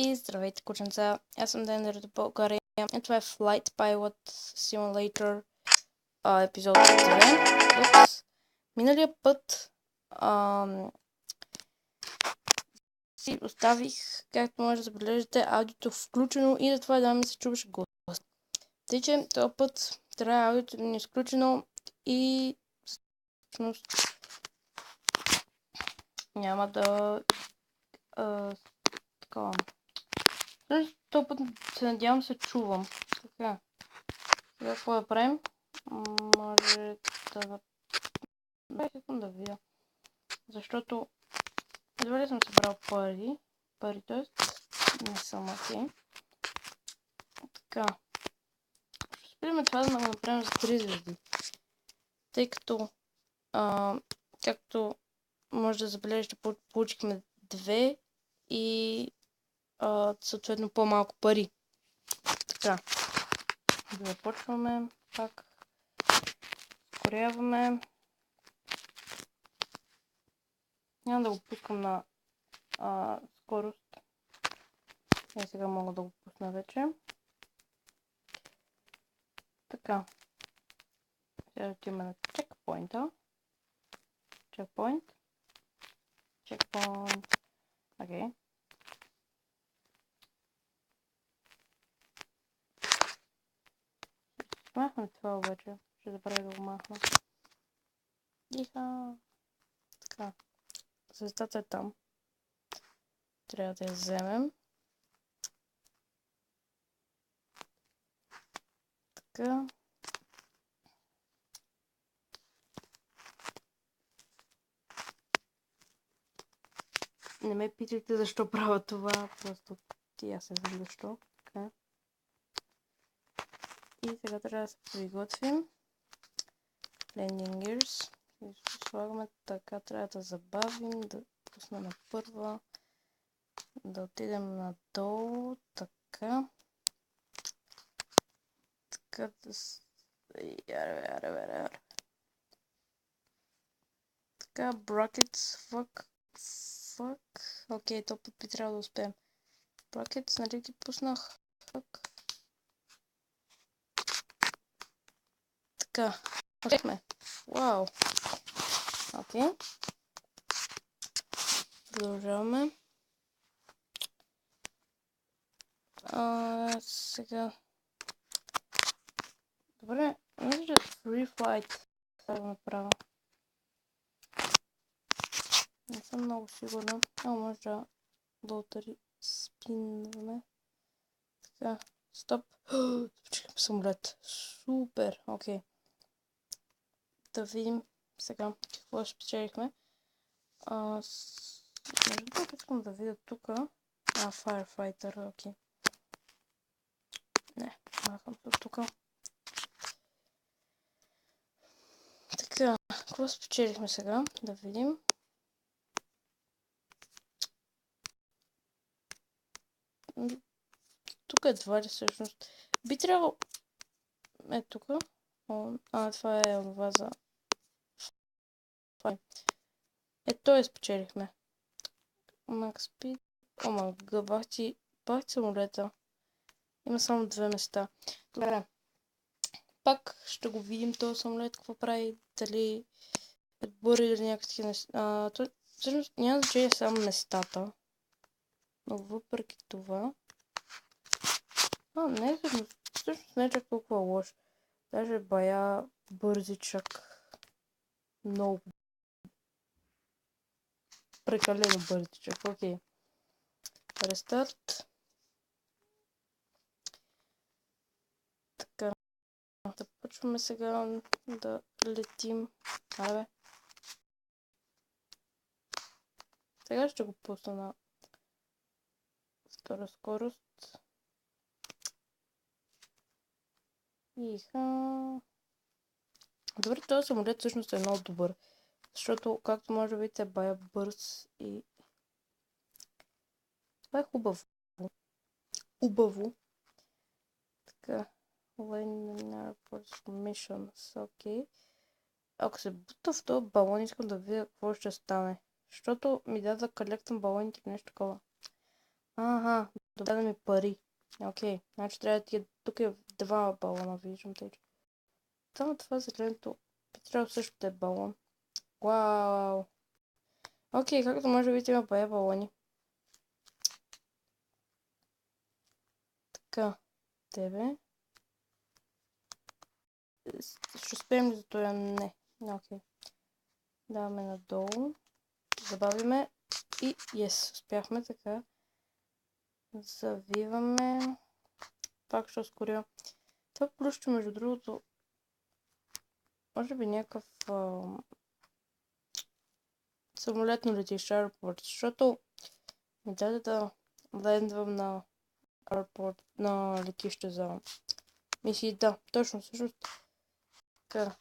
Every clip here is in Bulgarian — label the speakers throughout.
Speaker 1: И здравейте, кученца! Аз съм Денер от България и това е Flight Pilot Simulator епизод 2. Миналия път си оставих, както може да забележите, аудиото включено и затова да ми се чуваше глас. Тъй, че този път трябва аудиото да ми е изключено и всъщност няма да такова. Този път се надявам се чувам. Така. Сега какво да правим? Може да... Искам да видя. Защото едва ли съм събрал пари. Т.е. не съм окей. Така. Ще спрем това да го направим за 3 звезди. Тъй като както може да забележите, получихме 2 и съответно по-малко пари. Така. Започваме пак. Ускоряваме. Няма да го пускам на скорост. И сега мога да го пусна вече. Така. Сега отиваме на чекпоинта. Чекпоинт. Чекпоинт. Окей. Махнем това обаче. Ще забравя да го махна. Иха. Така. Звездата е там. Трябва да я вземем. Така. Не ме питайте защо правя това. Просто аз не знам защо. Така. И сега трябва да се приготвим. Landing gears. И ще слагаме така. Трябва да забавим. Да пуснем на първа. Да отидем надолу. Така. Така да... Така, brackets, fuck. Окей, то път би трябва да успеем. Brackets, нали ги пуснах? Fuck. Така, успехме. Вау. Окей. Продължаваме. Сега... Добре, мисля, че Free Flight трябва да направя. Не съм много сигурна. Може да лотари спинваме. Така, стоп. Спочихме самолет. Супер, окей. Да видим сега какво спечелихме. Между другото искам да видя тук. Firefighter, окей. Не, махам се от тук. Така, какво спечелихме сега? Да видим. Тук едва ли всъщност. Би трябвало... тук. Това е онова за... Той спечелихме. Max Speed. Омага, бахти самолета. Има само 2 места. Добре. Пак ще го видим този самолет, какво прави, дали е добър или някакви неща. Всъщност няма значение само местата. Но въпреки това... не, всъщност не е чак толкова лош. Даже бая бързичък. Много прекалено бързичък. Окей. Рестарт. Така. Започваме сега да летим. Абе. Сега ще го пусна на втора скорост. Иха. Добре, този самолет всъщност е много добър. Защото, както може да видите, е бая бърз и... Това е хубаво. Убаво. Така. When missions. Окей. Ако се бута в този балон, искам да видя какво ще стане. Защото ми даде да колектам балоните или нещо такова. Аха, добре да ми пари. Окей, значи трябва да ти тук е два балона, виждам тъй. Само това зеленото би трябвало също да е балон. Вау! Окей, както може да видите има бая балони. Така, тебе. Ще успеем ли за това? Не. Окей. Даваме надолу. Забавиме. И yes, успяхме така. Завиваме. Пак ще ускоря. Това плюсче, между другото, може би някакъв самолетно летище аеропорт, защото ми даде да лендвам на аеропорт, на летище за мисии. Да, точно, всъщност. Така.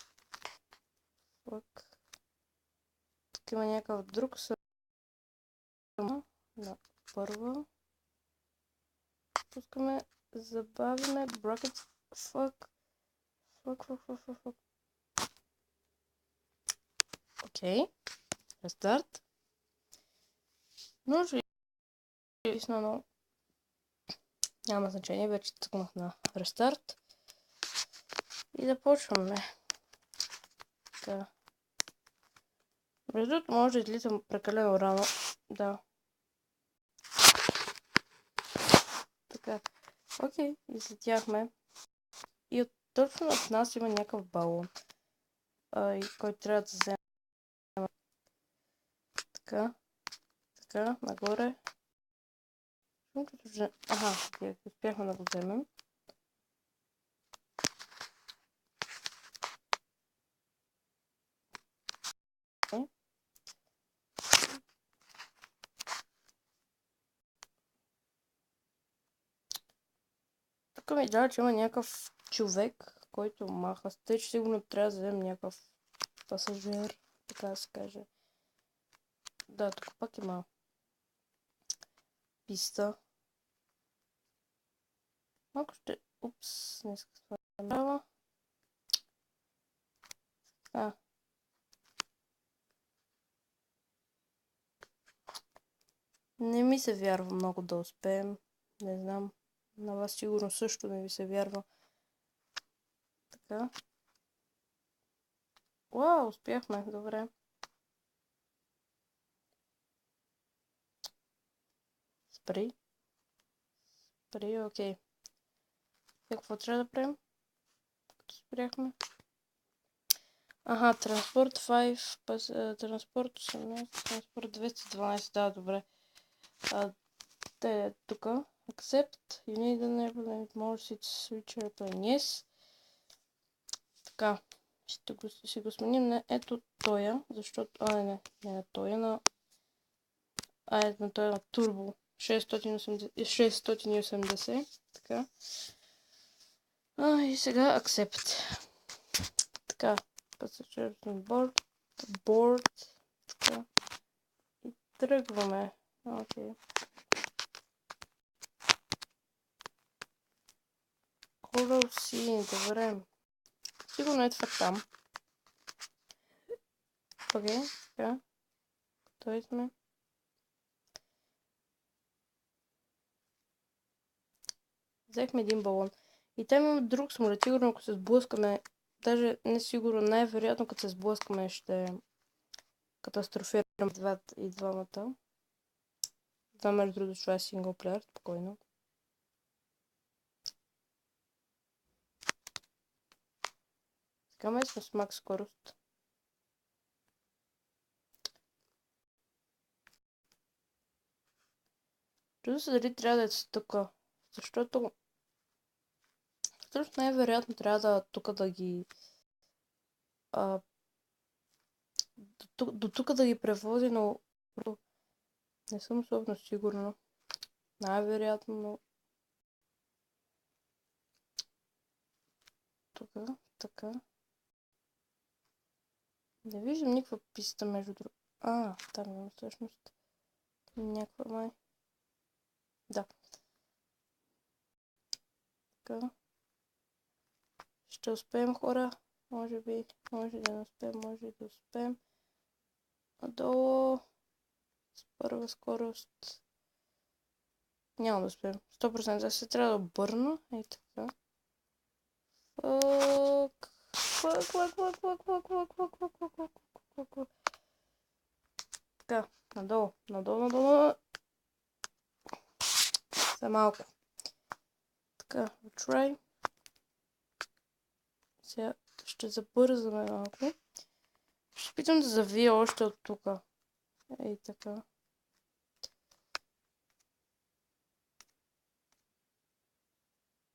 Speaker 1: Тук има някакъв друг само на първа. Пускаме, забавяме, бракет, фък. Окей. Рестарт. Може и лесно, но няма значение. Вече цъкнах на рестарт. И започваме. Така. Между другото, може да излитам прекалено рано. Да. Така. Окей, излетяхме. И точно от нас има някакъв балон. Който трябва да взема. Така. Така, нагоре. Аха, успяхме да го вземем. Тук ми дава, че има някакъв човек, който маха. Тъй, че сигурно трябва да вземем някакъв пасажир, така да се каже. Да, тук пак има писта. Малко ще... Упс, не иска това да направя. Не ми се вярва много да успеем. Не знам. На вас сигурно също не ви се вярва. Така. Уау, успяхме. Добре. Спри. Спри, окей. Какво трябва да правим? Като спряхме. Аха, транспорт 5, транспорт 18, транспорт 212, да, добре. Те е тук. Accept. You need an airplane more seats switch airplane. Yes. Така. Ще го сменим на ето тоя, защото... не на тоя, на тоя на турбо 680. Така. И сега accept. Така. Passengers on board. Така. И тръгваме. Окей. Coral Sea, добре. Сигурно е това там. Окей, така. Готови сме. Взехме един балон. И там има друг самолет. Сигурно ако се сблъскаме, даже не сигурно, най-вероятно като се сблъскаме ще катастрофираме и двамата. Това между другото това е синглплеер, спокойно. Сега ме сме с макс скорост. Чудо се дали трябва да е тук, защото всъщност най-вероятно трябва да тук да ги до тук да ги превози, но не съм особено сигурна. Най-вероятно, но тук, така. Не виждам никаква писта между другото. Там има всъщност някаква май. Да. Така. Ще успеем, хора. Може би, може да не успеем, може да успеем. Надолу. С първа скорост. Няма да успеем. 100% се трябва да обърна. Ей така. Фък. Така, надолу. За малко. Така, try. Сега ще забързаме малко. Ще опитам да завия още от тук. Ей така.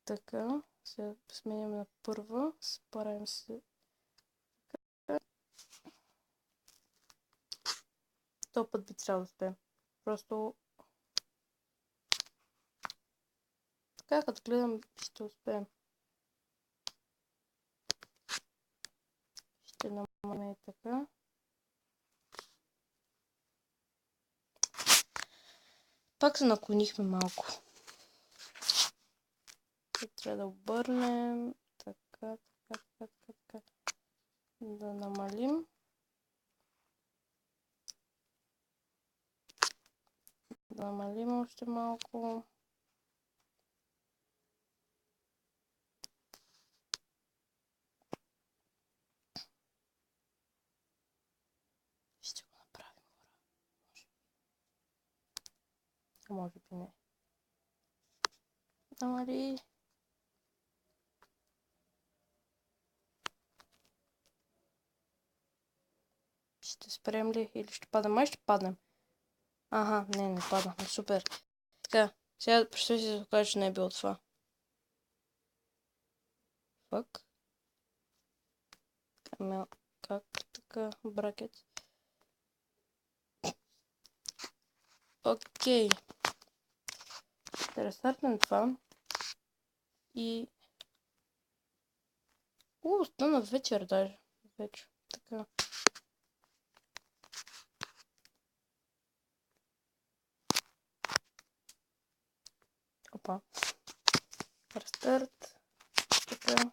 Speaker 1: Така. Сега сменяме на първа. Справим се. Този път би трябвало да успеем. Просто така, като гледам, ще успеем. Ще намалим и така. Пак се наклонихме малко. Трябва да обърнем. Така. Да намалим. Да намалим още малко. Ще го направим. Може би не. Намали. Ще спрем ли или ще паднем? Май ще паднем. Аха, не паднахме. Супер. Така, сега ще се окаже, че не е било това. Фак. Ами, как така? Бракет. Окей. Ще рестартнем това. И... стана вечер даже. Вече. Така. Опа. Рестарт. Така.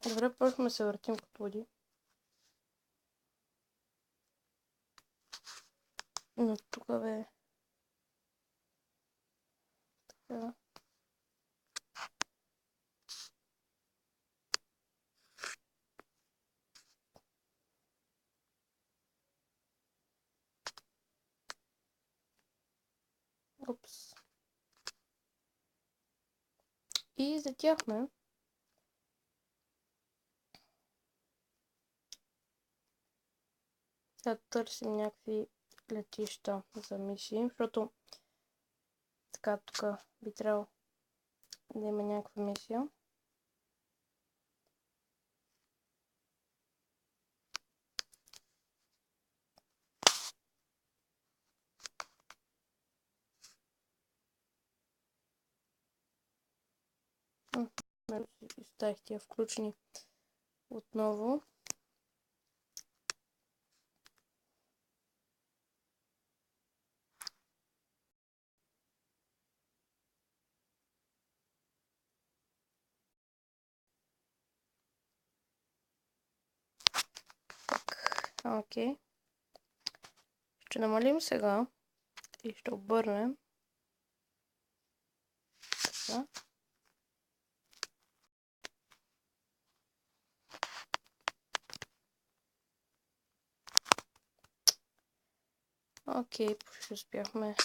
Speaker 1: Добре, почваме се въртим като води. Но тук бе. Така. Упс. И излетяхме. Сега търсим някакви летища за мисии, защото така тук би трябвало да има някаква мисия. Оставих тия включени отново. Окей. Ще намалим сега и ще обърнем. Така. Окей, почти успяхме.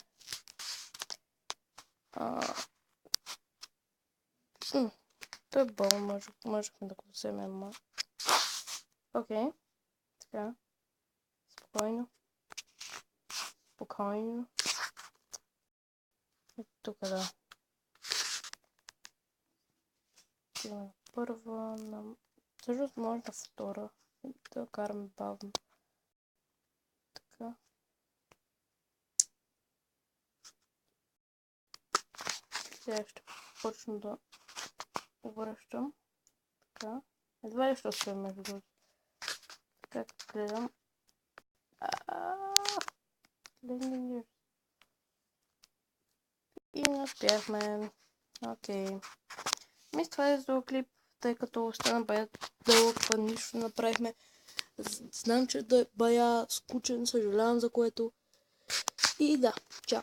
Speaker 1: Той е бол, можехме да го вземем. Окей. Така. Спокойно. Тук да. Първа. Всъщност може на втора. Да караме бавно. Така. Сега ще почна да връщам. Така. Едва ли ще успеем между другото. Така гледам. Landing gear. И не успяхме. Окей. Мисля, това е за клип, тъй като стана бая дълъг, па нищо направихме. Знам, че да е бая скучен, съжалявам за което. И да, чао.